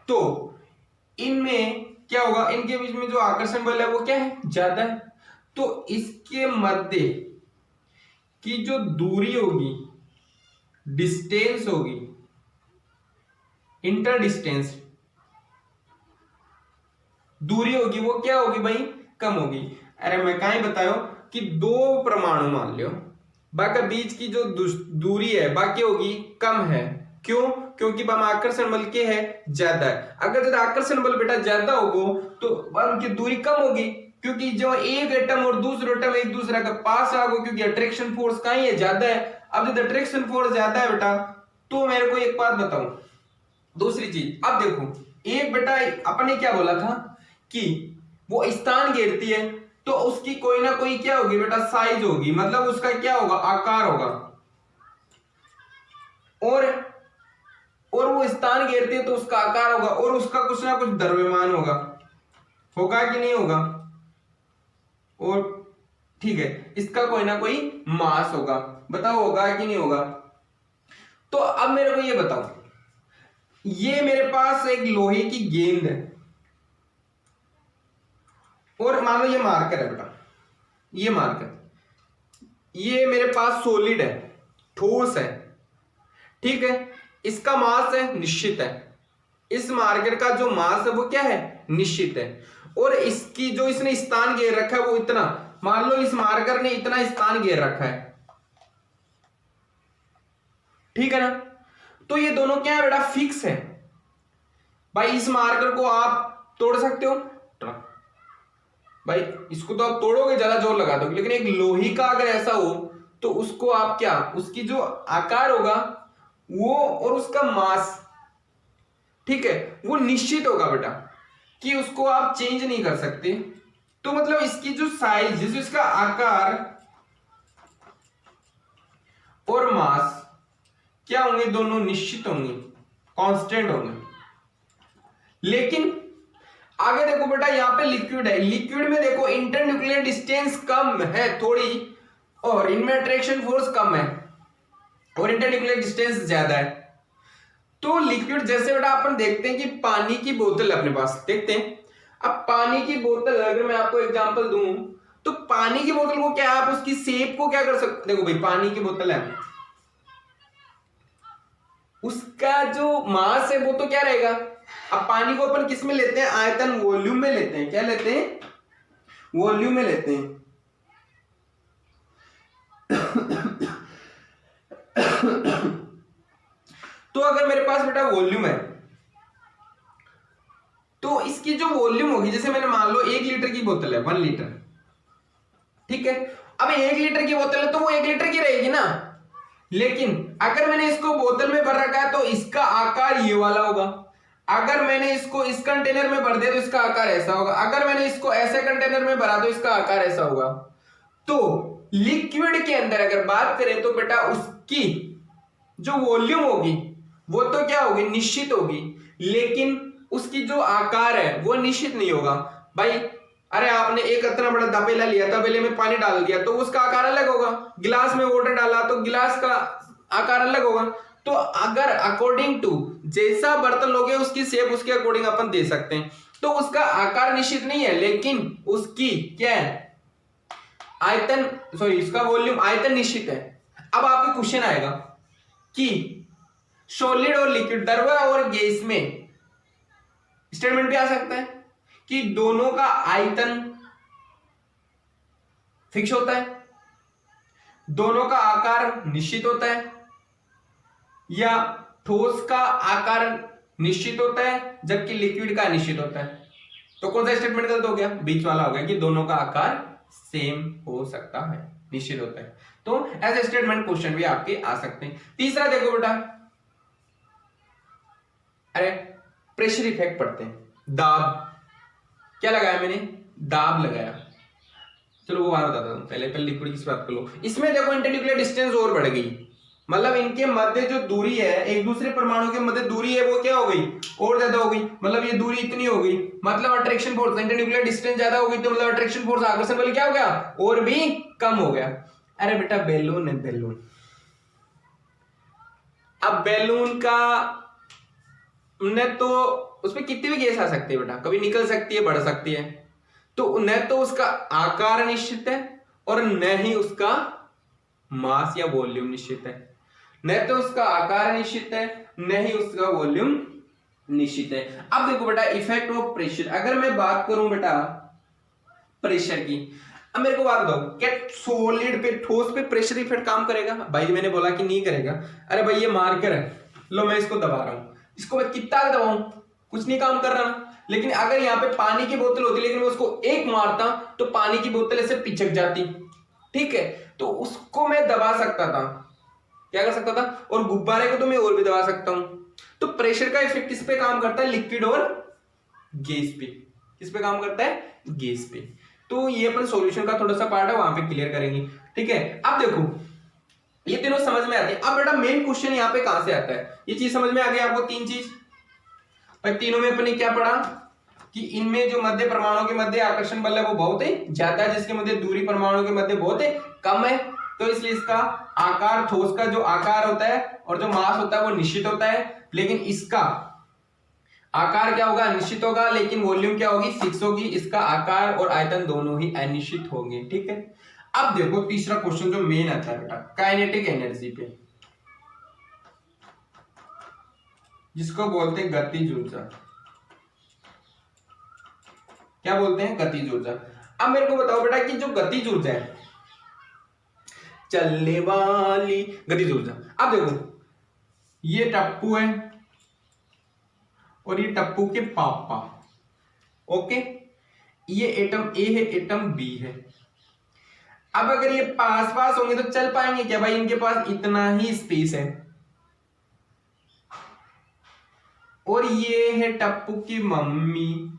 तो इनमें क्या होगा, इनके बीच में जो आकर्षण बल है वो क्या है, ज्यादा है। तो इसके मध्य की जो दूरी होगी, डिस्टेंस होगी, इंटर डिस्टेंस दूरी होगी, वो क्या होगी भाई, कम होगी। अरे मैं कहीं बतायो कि दो परमाणु मान लो, बाकी बीच की जो दूरी है बाकी होगी कम है। क्यों? क्योंकि हम आकर्षण बल के है ज्यादा है। अगर जब आकर्षण बल बेटा ज्यादा होगा तो उनकी दूरी कम होगी, क्योंकि जो एक एटम और दूसरा एटम एक दूसरे के पास आ गो, क्योंकि अट्रैक्शन फोर्स कहीं है, ज्यादा है। अब जब अट्रैक्शन फोर्स ज्यादा है बेटा, तो मेरे को एक बात बताओ, दूसरी चीज, अब देखो एक बेटा अपने क्या बोला था कि वो स्थान घेरती है तो उसकी कोई ना कोई क्या होगी बेटा, साइज होगी, मतलब उसका क्या होगा, आकार होगा। और वो स्थान घेरती है तो उसका आकार होगा, और उसका कुछ ना कुछ द्रव्यमान होगा कि नहीं होगा, और ठीक है, इसका कोई ना कोई मास होगा। बताओ होगा कि नहीं होगा? तो अब मेरे को ये बताओ, ये मेरे पास एक लोहे की गेंद है और मान लो ये मार्कर है बेटा, ये मार्कर, ये मेरे पास सॉलिड है, ठोस है, ठीक है, इसका मास है, निश्चित है। इस मार्कर का जो मास है वो क्या है, निश्चित है। और इसकी जो इसने स्थान घेर रखा है वो इतना, मान लो इस मार्कर ने इतना स्थान घेर रखा है, ठीक है ना। तो ये दोनों क्या है बेटा, फिक्स है। भाई इस मार्कर को आप तोड़ सकते हो भाई, इसको तो आप तोड़ोगे, ज्यादा जोर लगा दोगे, लेकिन एक लोहे का अगर ऐसा हो तो उसको आप क्या, उसकी जो आकार होगा वो और उसका मास, ठीक है, वो निश्चित होगा बेटा, कि उसको आप चेंज नहीं कर सकते। तो मतलब इसकी जो साइज, जो इसका आकार और मास क्या होंगे, दोनों निश्चित होंगे, कांस्टेंट होंगे। लेकिन आगे देखो बेटा, यहां पे लिक्विड है, लिक्विड में देखो इंटरन्यूक्लियर डिस्टेंस कम है थोड़ी, और इनमें अट्रैक्शन फोर्स कम है और इंटरन्यूक्लियर डिस्टेंस ज्यादा है। तो लिक्विड जैसे बेटा अपन देखते हैं कि पानी की बोतल अपने पास, देखते हैं अब पानी की बोतल, अगर मैं आपको एग्जांपल दूं तो पानी की बोतल को क्या, आप उसकी शेप को क्या कर सकते, देखो भाई पानी की बोतल है, उसका जो मास है वो तो क्या रहेगा। अब पानी को अपन किस में लेते हैं, आयतन, वॉल्यूम में लेते हैं, क्या लेते हैं, वॉल्यूम में लेते हैं। तो अगर मेरे पास बेटा वॉल्यूम है तो इसकी जो वॉल्यूम होगी, जैसे मैंने मान लो 1 लीटर की बोतल है, 1 लीटर, ठीक है। अब 1 लीटर की बोतल है तो वो 1 लीटर की रहेगी ना, लेकिन अगर मैंने इसको बोतल में भर रखा है तो इसका आकार ये वाला होगा। अगर मैंने इसको इस कंटेनर में भर दिया तो इसका आकार ऐसा होगा। अगर मैंने इसको ऐसे कंटेनर में भरा तो इसका आकार ऐसा होगा। तो लिक्विड के अंदर अगर बात करें तो बेटा उसकी जो वॉल्यूम होगी वो तो क्या होगी, निश्चित होगी, लेकिन उसकी जो आकार है वो निश्चित नहीं होगा। भाई अरे आपने एक इतना बड़ा तपेला लिया, तपेले में पानी डाल दिया तो उसका आकार अलग होगा, गिलास में वाटर डाला तो गिलास का आकार अलग होगा। तो अगर अकॉर्डिंग टू जैसा बर्तन लोगे उसकी शेप उसके अकॉर्डिंग अपन दे सकते हैं। तो उसका आकार निश्चित नहीं है, लेकिन उसकी क्या है, आयतन, सॉरी इसका वॉल्यूम, आयतन निश्चित है। अब आपका क्वेश्चन आएगा कि सॉलिड और लिक्विड, द्रव और गैस में स्टेटमेंट भी आ सकता है कि दोनों का आयतन फिक्स होता है, दोनों का आकार निश्चित होता है, या ठोस का आकार निश्चित होता है जबकि लिक्विड का निश्चित होता है। तो कौन सा स्टेटमेंट गलत हो गया, बीच वाला हो गया कि दोनों का आकार सेम हो सकता है, निश्चित होता है। तो ऐसे स्टेटमेंट क्वेश्चन भी आपके आ सकते हैं। तीसरा देखो बेटा, अरे प्रेशर इफेक्ट पढ़ते हैं, दाब, क्या लगाया मैंने, दाब लगाया, चलो वो बात बताता हूं, पहले लिक्विड की बात कर लो। इसमें देखो इंटरन्यूक्लियर डिस्टेंस और बढ़ गई, मतलब इनके मध्य जो दूरी है, एक दूसरे परमाणु के मध्य दूरी है वो क्या हो गई, और ज्यादा हो गई, मतलब ये दूरी इतनी हो गई, मतलब अट्रैक्शन फोर्स, इंटरन्यूक्लियर डिस्टेंस ज्यादा हो गई तो मतलब अट्रैक्शन फोर्स, आकर्षण बल क्या हो गया, और भी कम हो गया। अरे बेटा बैलून है बैलून। अब बैलून का न तो उसमें कितनी भी गैस आ सकती है बेटा, कभी निकल सकती है, बढ़ सकती है। तो न तो उसका आकार निश्चित है और न ही उसका मास या वॉल्यूम निश्चित है। न तो उसका आकार निश्चित है, न ही उसका वॉल्यूम निश्चित है। अब देखो बेटा इफेक्ट ऑफ प्रेशर, अगर मैं बात करूं बेटा प्रेशर की, अब मेरे को बात बताओ क्या सॉलिड पे, ठोस पे प्रेशर इफेक्ट काम करेगा? भाई मैंने बोला कि नहीं करेगा। अरे भाई ये मार्कर है, लो मैं इसको दबा रहा हूं, इसको मैं कितना दबाऊं, कुछ नहीं काम कर रहा ना। लेकिन अगर यहाँ पे पानी की बोतल होती, लेकिन मैं उसको एक मारता तो पानी की बोतल ऐसे पिचक जाती, ठीक है, तो उसको मैं दबा सकता था, क्या कर सकता था, और गुब्बारे को तो मैं और भी दबा सकता हूं। तो प्रेशर का इफेक्ट किस पे काम करता है? लिक्विड और गैस पे। किस पे काम करता है? गैस पे। तो ये अपन सॉल्यूशन का थोड़ा सा पार्ट है, वहां पे क्लियर करेंगे, ठीक है। अब देखो ये तीनों समझ में आती है। अब बेटा मेन क्वेश्चन यहाँ पे कहां से आता है? ये चीज समझ में आ गई आपको? तीन चीज भाई, तीनों में अपने क्या पढ़ा कि इनमें जो मध्य परमाणु के मध्य आकर्षण बल है वो बहुत है ज्यादा है, जिसके मध्य दूरी परमाणु के मध्य बहुत है कम है। तो इसलिए इसका आकार, ठोस का जो आकार होता है और जो मास होता है वो निश्चित होता है, लेकिन इसका आकार क्या होगा? निश्चित होगा, लेकिन वॉल्यूम क्या होगी? फिक्स होगी। इसका आकार और आयतन दोनों ही अनिश्चित होंगे, ठीक है। अब देखो तीसरा क्वेश्चन जो मेन आता है बेटा काइनेटिक एनर्जी पे, जिसको बोलते हैं गतिज ऊर्जा। क्या बोलते हैं? गतिज ऊर्जा। अब मेरे को बताओ बेटा कि जो गतिज ऊर्जा है, चलने वाली गतिज ऊर्जा, अब देखो ये टप्पू है और ये टप्पू के पापा, ओके, ये एटम ए है, एटम बी है। अब अगर ये पास पास होंगे तो चल पाएंगे क्या? भाई इनके पास इतना ही स्पेस है। और ये है टप्पू की मम्मी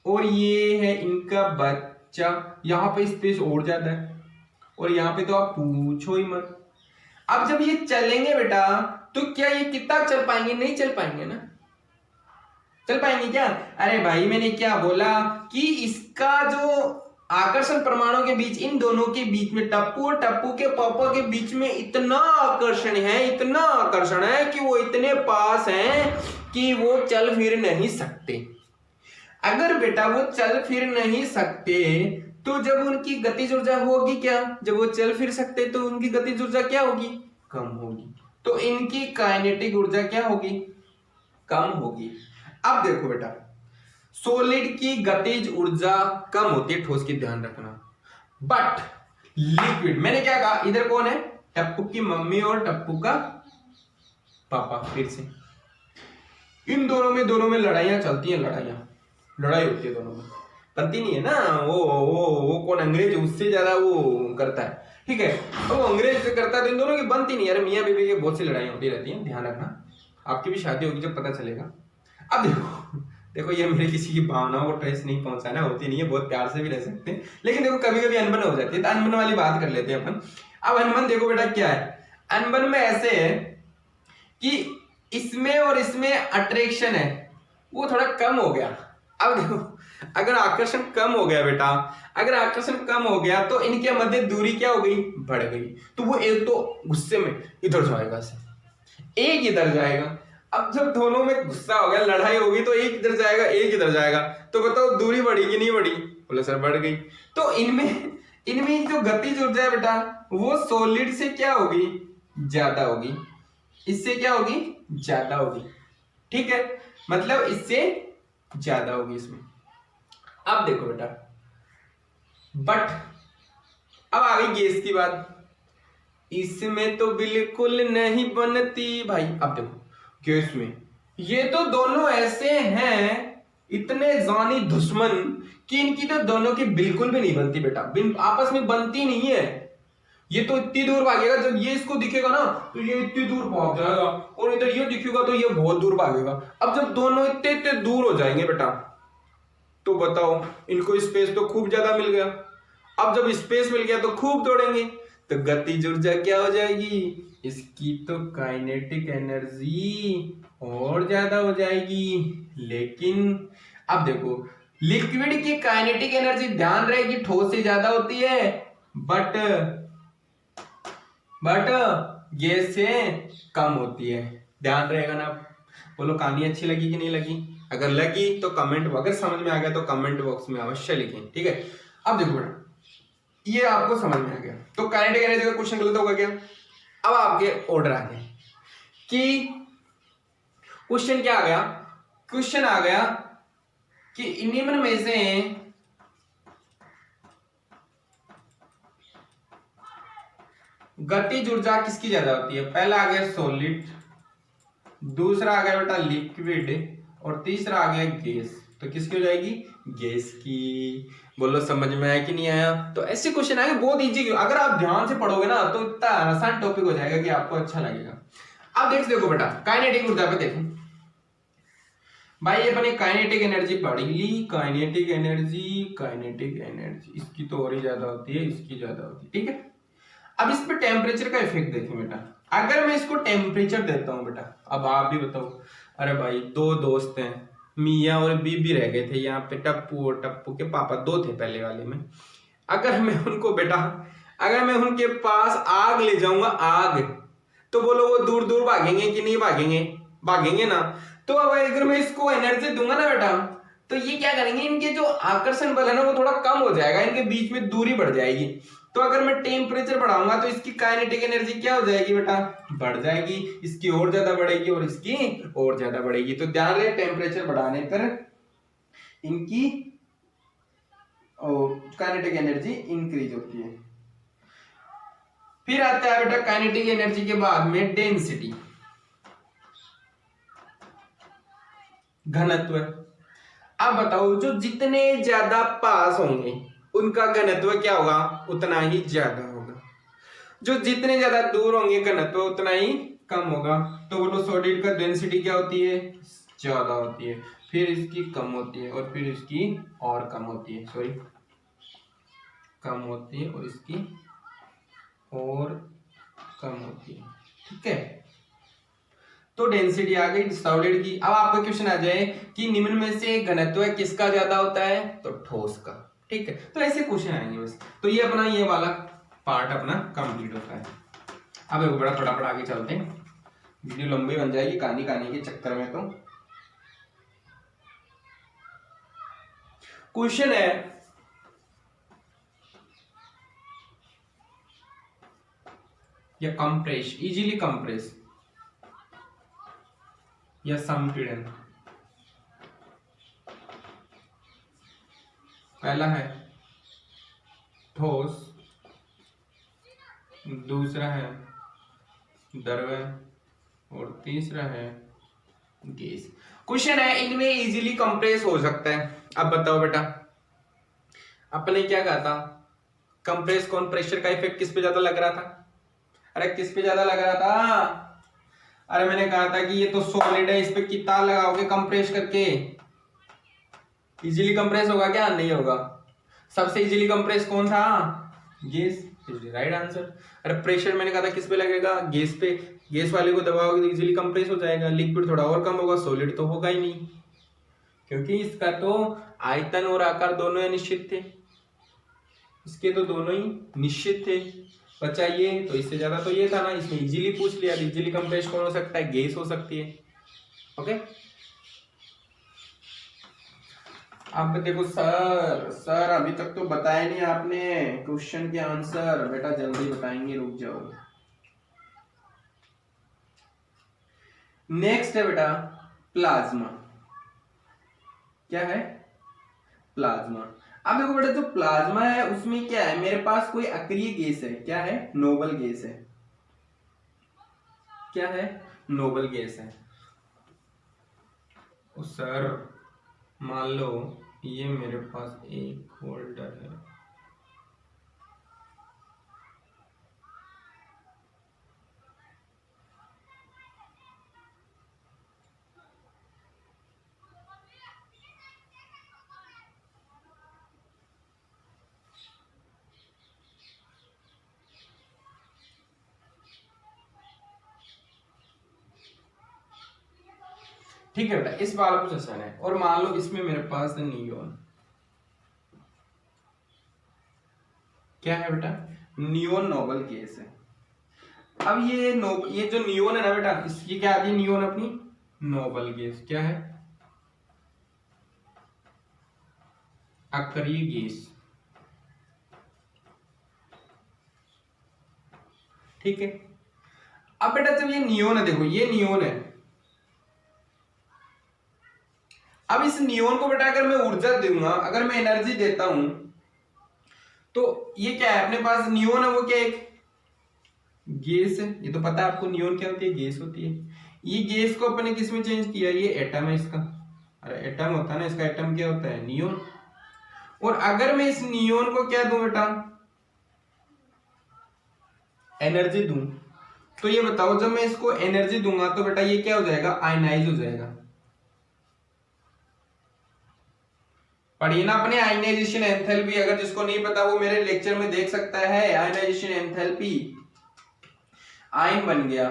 और ये है इनका बच्चा, यहां पे स्पेस और ज्यादा है और यहां पे तो आप पूछो ही मत। अब जब ये चलेंगे बेटा तो क्या ये कितना चल पाएंगे? नहीं चल पाएंगे ना। चल पाएंगे क्या? अरे भाई मैंने क्या बोला कि इसका जो आकर्षण परमाणु के बीच, इन दोनों के बीच में, टप्पू और टप्पू के पापा के बीच में इतना आकर्षण है, इतना आकर्षण है कि वो इतने पास हैं कि वो चल फिर नहीं सकते। अगर बेटा वो चल फिर नहीं सकते तो जब उनकी गतिज ऊर्जा होगी क्या? जब वो चल फिर सकते तो उनकी गतिज ऊर्जा क्या होगी? कम होगी। तो इनकी काइनेटिक ऊर्जा क्या होगी? कम होगी। अब देखो बेटा सॉलिड की गतिज ऊर्जा कम होती है, ठोस की ध्यान रखना, बट लिक्विड, मैंने क्या कहा, इधर कौन है? टप्पू की मम्मी और टप्पू का पापा। फिर से इन दोनों में लड़ाइयां चलती हैं, लड़ाई होती है दोनों में, बनती नहीं है ना। वो कौन अंग्रेज, उससे ज्यादा वो करता है, ठीक है, वो अंग्रेज से करता है तो इन दोनों की बनती नहीं। यार मियां बीवी की बहुत सी लड़ाई होती रहती है, ध्यान रखना, आपकी भी शादी होगी जब पता चलेगा। अब देखो ये मेरे किसी की भावनाओं को ठेस नहीं पहुंचाना, होती नहीं है, बहुत प्यार से भी रह सकते हैं, लेकिन देखो कभी कभी अनबन हो जाती है, तो अनबन वाली बात कर लेते हैं अपन। अब अनबन देखो बेटा क्या है, अनबन में ऐसे है कि इसमें और इसमें अट्रैक्शन है वो थोड़ा कम हो गया। अब देखो अगर आकर्षण कम हो गया बेटा, अगर आकर्षण कम हो गया तो इनके मध्य दूरी क्या हो गई? बढ़ गई। तो वो एक तो गुस्से में इधर जाएगा, एक इधर जाएगा। अब जब दोनों में गुस्सा हो गया, लड़ाई होगी, तो एक इधर जाएगा एक इधर जाएगा, तो बताओ दूरी बढ़ी कि नहीं बढ़ी? बोले सर बढ़ गई। तो इनमें जो गतिज ऊर्जा है बेटा वो सॉलिड से क्या होगी? ज्यादा होगी। इससे क्या होगी? ज्यादा होगी, ठीक है, मतलब इससे ज्यादा होगी इसमें। अब देखो बेटा बट अब आ गई गैस की बात, इसमें तो बिल्कुल नहीं बनती भाई। अब देखो गैस में ये तो दोनों ऐसे हैं, इतने जानी दुश्मन कि इनकी तो दोनों की बिल्कुल भी नहीं बनती बेटा, आपस में बनती नहीं है। ये तो इतनी दूर भागेगा, जब ये इसको दिखेगा ना तो ये इतनी दूर भाग जाएगा, और इधर ये दिखेगा तो ये बहुत दूर भागेगा। अब जब दोनों इतने इतने दूर हो जाएंगे बेटा तो बताओ इनको स्पेस तो खूब ज्यादा मिल गया। अब जब स्पेस मिल गया तो खूब दौड़ेंगे, तो गतिज ऊर्जा क्या हो जाएगी? इसकी तो काइनेटिक एनर्जी और ज्यादा हो जाएगी। लेकिन अब देखो लिक्विड की काइनेटिक एनर्जी ध्यान रहेगी ठोस से ज्यादा होती है, बट बट गैस से कम होती है। ध्यान रहेगा ना। बोलो कहानी अच्छी लगी कि नहीं लगी? अगर लगी तो कमेंट, अगर समझ में आ गया तो कमेंट बॉक्स में अवश्य लिखें, ठीक है। अब देखो बेटा, ये आपको समझ में आ गया तो काइनेटिक एनर्जी का क्वेश्चन गलत होगा क्या? अब आपके ऑर्डर आ गए कि क्वेश्चन क्या आ गया? क्वेश्चन आ गया कि निम्न में से गतिज ऊर्जा किसकी ज्यादा होती है? पहला आ गया सॉलिड, दूसरा आ गया बेटा लिक्विड, और तीसरा आ गया गैस। तो किसकी हो जाएगी? गैस की। बोलो समझ में आया कि नहीं आया? तो ऐसे क्वेश्चन आएंगे बहुत इजी। अगर आप ध्यान से पढ़ोगे ना तो इतना आसान टॉपिक हो जाएगा कि आपको अच्छा लगेगा। अब देखो बेटा, काइनेटिक ऊर्जा पे देखो भाई, ये अपने काइनेटिक एनर्जी पढ़ ली। काइनेटिक एनर्जी इसकी तो और ही ज्यादा होती है, इसकी ज्यादा होती है, ठीक है। अब इस पे टेम्परेचर का इफेक्ट देखें बेटा। अगर मैं इसको टेम्परेचर देता हूं बेटा, अब आप भी बताओ। अरे भाई दो दोस्त हैं, मियाँ और बीबी रह गए थे यहाँ पे, टप्पू और टप्पू के पापा दो थे पहले वाले में। अगर मैं उनको बेटा, अगर मैं उनके पास आग ले जाऊंगा, आग, तो बोलो वो दूर दूर भागेंगे कि नहीं भागेंगे? भागेंगे ना। तो अब अगर मैं इसको एनर्जी दूंगा ना बेटा, तो ये क्या करेंगे, इनके जो आकर्षण बल है ना वो थोड़ा कम हो जाएगा, इनके बीच में दूरी बढ़ जाएगी। तो अगर मैं टेम्परेचर बढ़ाऊंगा तो इसकी काइनेटिक एनर्जी क्या हो जाएगी बेटा? बढ़ जाएगी। इसकी और ज्यादा बढ़ेगी और इसकी और ज्यादा बढ़ेगी। तो ध्यान रहे, टेम्परेचर बढ़ाने पर इनकी काइनेटिक एनर्जी इंक्रीज होती है। फिर आता है बेटा काइनेटिक एनर्जी के बाद में डेंसिटी, घनत्व। अब बताओ, जो जितने ज्यादा पास होंगे उनका घनत्व क्या होगा? उतना ही ज्यादा होगा। जो जितने ज्यादा दूर होंगे घनत्व उतना ही कम होगा। तो बोलो सॉलिड का डेंसिटी क्या होती है? ज्यादा होती है, फिर इसकी कम होती है, और फिर इसकी और कम होती है, सॉरी कम होती है, और इसकी और कम होती है, ठीक है। तो डेंसिटी आ गई सॉलिड की। अब आपका क्वेश्चन आ जाए कि निम्न में से घनत्व किसका ज्यादा होता है? तो ठोस का, ठीक है। तो ऐसे क्वेश्चन आएंगे बस। तो ये अपना ये वाला पार्ट अपना कंप्लीट होता है। अब एक बड़ा फटाफट आगे चलते हैं, वीडियो लंबी बन जाएगी कहानी के चक्कर में। तो क्वेश्चन है, या कंप्रेस, इजीली कंप्रेस या संपीड़न। पहला है ठोस, दूसरा है द्रव, और तीसरा है गैस। क्वेश्चन है इनमें इजीली कंप्रेस हो सकता है। अब बताओ बेटा, अपने क्या कहा था? कंप्रेस कौन, प्रेशर का इफेक्ट किस पे ज्यादा लग रहा था? अरे किस पे ज्यादा लग रहा था? अरे मैंने कहा था कि ये तो सॉलिड है, इस पे कितना लगाओगे कंप्रेस करके? इजीली कंप्रेस होगा क्या? नहीं होगा। सबसे इजीली कंप्रेस कौन था? Gas, right answer. अरे प्रेशर मैंने कहा था किस पे लगेगा? गैस पे। गैस वाले को दबाओगे तो इजीली कंप्रेस हो जाएगा। लिक्विड थोड़ा और कम होगा, सॉलिड तो होगा ही नहीं, क्योंकि इसका तो आयतन और आकार दोनों अनिश्चित थे, इसके तो दोनों ही निश्चित थे। बचा ये, तो इससे ज्यादा तो ये था ना, इसमें इजीली पूछ लिया। इजीली कंप्रेस कौन हो सकता है? गैस हो सकती है। ओके। अब देखो सर अभी तक तो बताया नहीं आपने क्वेश्चन के आंसर। बेटा जल्दी बताएंगे, रुक जाओ। नेक्स्ट है बेटा प्लाज्मा। क्या है? प्लाज्मा। अब देखो बेटा, जो प्लाज्मा है उसमें क्या है? मेरे पास कोई अक्रिय गैस है। क्या है? नोबल गैस है। क्या है? नोबल गैस है। सर मान लो ये मेरे पास एक होल्डर है, ठीक है बेटा। इस बार कुछ आसान है। और मान लो इसमें मेरे पास है नियोन। क्या है बेटा? नियोन नोबल गैस है। अब ये जो नियोन है ना बेटा, इसकी क्या आती है नियोन अपनी नोबल गैस, क्या है अक्रिय गैस, ठीक है। अब बेटा जब ये नियोन है, देखो ये नियोन है, अब इस नियोन को बेटा अगर मैं ऊर्जा दूंगा, अगर मैं एनर्जी देता हूं, तो ये क्या है अपने पास नियोन है, वो क्या एक गैस है, ये तो पता है आपको नियोन क्या होती है, गैस होती है। ये गैस को अपने किस में चेंज किया, ये एटम है इसका, अरे एटम होता है ना, इसका एटम क्या होता है नियोन। और अगर मैं इस नियोन को क्या दूं बेटा एनर्जी दूं, तो ये बताओ जब मैं इसको एनर्जी दूंगा तो बेटा ये क्या हो जाएगा आयनाइज हो जाएगा। पढ़िए ना अपने आयनाइजेशन एंथैल्पी, अगर जिसको नहीं पता वो मेरे लेक्चर में देख सकता है। आयनाइजेशन एंथैल्पी, आयन बन गया,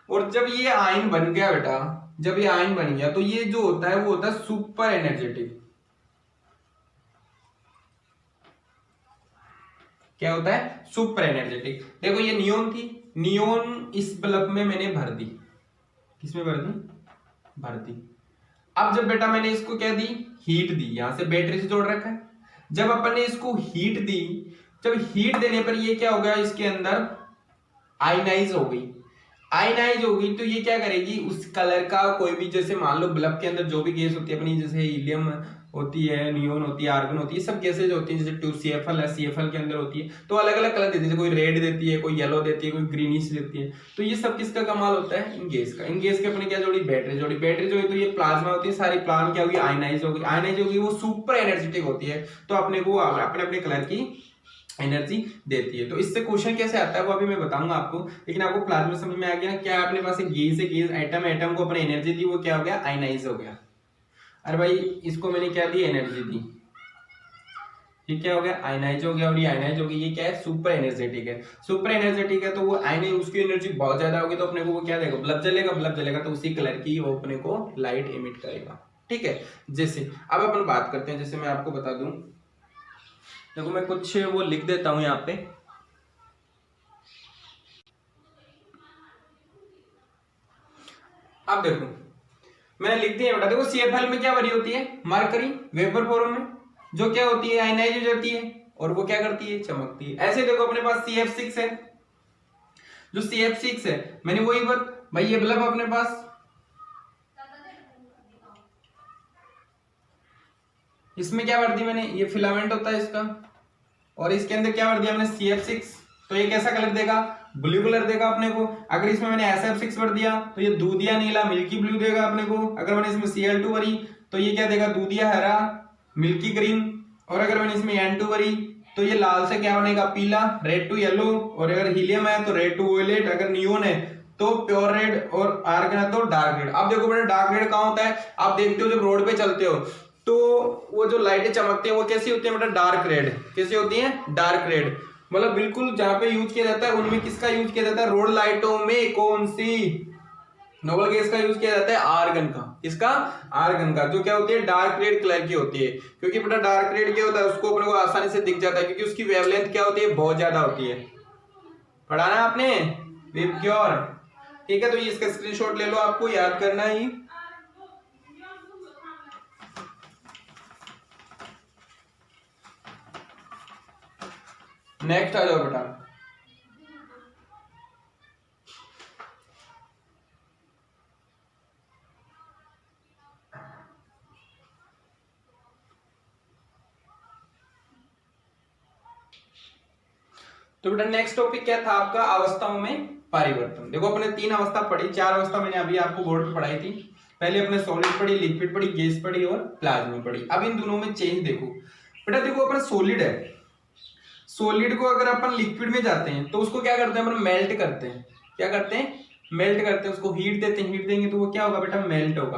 और जब ये आयन बन गया बेटा, जब ये आयन बन गया तो ये जो होता है वो होता है सुपर एनर्जेटिक। क्या होता है सुपर एनर्जेटिक। देखो ये नियोन थी, नियोन इस बल्ब में मैंने भर दी, किसमें भर दी, भर दी। अब जब बेटा मैंने इसको क्या दी हीट दी, यहां से बैटरी से जोड़ रखा है, जब अपन ने इसको हीट दी, जब हीट देने पर ये क्या हो गया इसके अंदर आयनाइज हो गई, आयनाइज हो गई तो ये क्या करेगी उस कलर का कोई भी, जैसे मान लो बल्ब के अंदर जो भी गैस होती है अपनी, जैसे हीलियम होती है, नियोन होती है, आर्गन होती है, सब गैसेज होती है, जैसे CFL है, CFL के अंदर होती है, तो अलग अलग कलर देती है, कोई रेड देती है, कोई येलो देती है, कोई ग्रीनिश देती है। तो ये सब किसका कमाल होता है इन गैस का। इन गैस के अपने क्या जोड़ी बैटरी जोड़ी, बैटरी जो है तो ये प्लाज्मा होती है, सारी प्लाज्मा क्या होगी आयनाइज होगी, आयनाइज होगी वो सुपर एनर्जेटिक होती है, तो अपने को अपने अपने कलर की एनर्जी देती है। तो इससे क्वेश्चन कैसे आता है वो अभी मैं बताऊंगा आपको, लेकिन आपको प्लाज्मा समझ में आ गया क्या अपने पास गैस है, गैस एटम, एटम को अपने एनर्जी दी, वो क्या हो गया आयनाइज हो गया। अरे भाई इसको मैंने क्या दी एनर्जी दी, ये क्या हो गया आयनाइज हो गया, और ये आयनाइज हो गई, ये क्या है सुपर एनर्जेटिक है। सुपर एनर्जेटिक है तो वो आयनाइज उसकी एनर्जी बहुत ज्यादा होगी, तो अपने को वो क्या देगा बल्ब जलेगा, बल्ब जलेगा तो उसी कलर की वो अपने को लाइट इमिट करेगा, ठीक है। जैसे अब अपन बात करते हैं, जैसे मैं आपको बता दूं, देखो मैं कुछ वो लिख देता हूं यहाँ पे, अब देखो मैंने लिख दिया बेटा, देखो CFL में क्या भरी होती है मरकरी वेपर फॉर्म में, जो क्या होती है आयनाइज हो जाती है, और वो क्या करती है चमकती है। ऐसे देखो अपने पास CF6 है, जो CF6 है मैंने वही बात भाई, ये बल्ब अपने पास इसमें क्या भर दी मैंने, ये फिलामेंट होता है इसका, और इसके अंदर क्या भर दिया मैंने CF6, तो ये कैसा कलर देगा ब्लू कलर देगा अपने को। अगर इसमें मैंने SF6 भर दिया तो ये दूधिया नीला मिल्की ब्लू देगा अपने को। अगर मैंने इसमें Cl2 भरी तो ये क्या देगा दूधिया हरा मिल्की ग्रीन। और अगर मैंने इसमें N2 भरी तो ये लाल से क्या बनेगा पीला, रेड टू येलो। और अगर हीलियम है तो रेड टू वायलेट, अगर नियोन है तो प्योर रेड, और आर्गन है तो डार्क रेड। अब देखो बेटा डार्क रेड कहाँ होता है, आप देखते हो जब रोड पे चलते हो तो वो जो लाइटें चमकती हैं वो कैसी होती है बेटा डार्क रेड। कैसी होती है डार्क रेड, मतलब बिल्कुल जहां पे यूज किया जाता है उनमें किसका यूज किया जाता है, रोड लाइटों में कौन सी नोबल गैस का यूज किया जाता है आर्गन का। किसका आर्गन का, जो क्या होती है डार्क रेड कलर की होती है। क्योंकि बेटा डार्क रेड क्या होता है उसको अपने को आसानी से दिख जाता है, क्योंकि उसकी वेवलेंथ क्या होती है बहुत ज्यादा होती है। पढ़ा ना आपने वेबक्योर, ठीक है। तो ये इसका स्क्रीनशॉट ले लो, आपको याद करना ही। नेक्स्ट आ जाओ बेटा, तो बेटा नेक्स्ट टॉपिक क्या था आपका अवस्थाओं में परिवर्तन। देखो अपने 3 अवस्था पढ़ी, 4 अवस्था मैंने अभी आपको बोर्ड पे पढ़ाई थी। पहले अपने सॉलिड पढ़ी, लिक्विड पढ़ी, गैस पढ़ी और प्लाज्मा पढ़ी। अब इन दोनों में चेंज देखो बेटा, देखो अपना सॉलिड है, सॉलिड को अगर अपन लिक्विड में जाते हैं तो उसको क्या करते हैं अपन मेल्ट करते हैं। क्या करते हैं मेल्ट करते हैं, उसको हीट देते हैं, हीट देंगे तो वो क्या होगा बेटा मेल्ट होगा।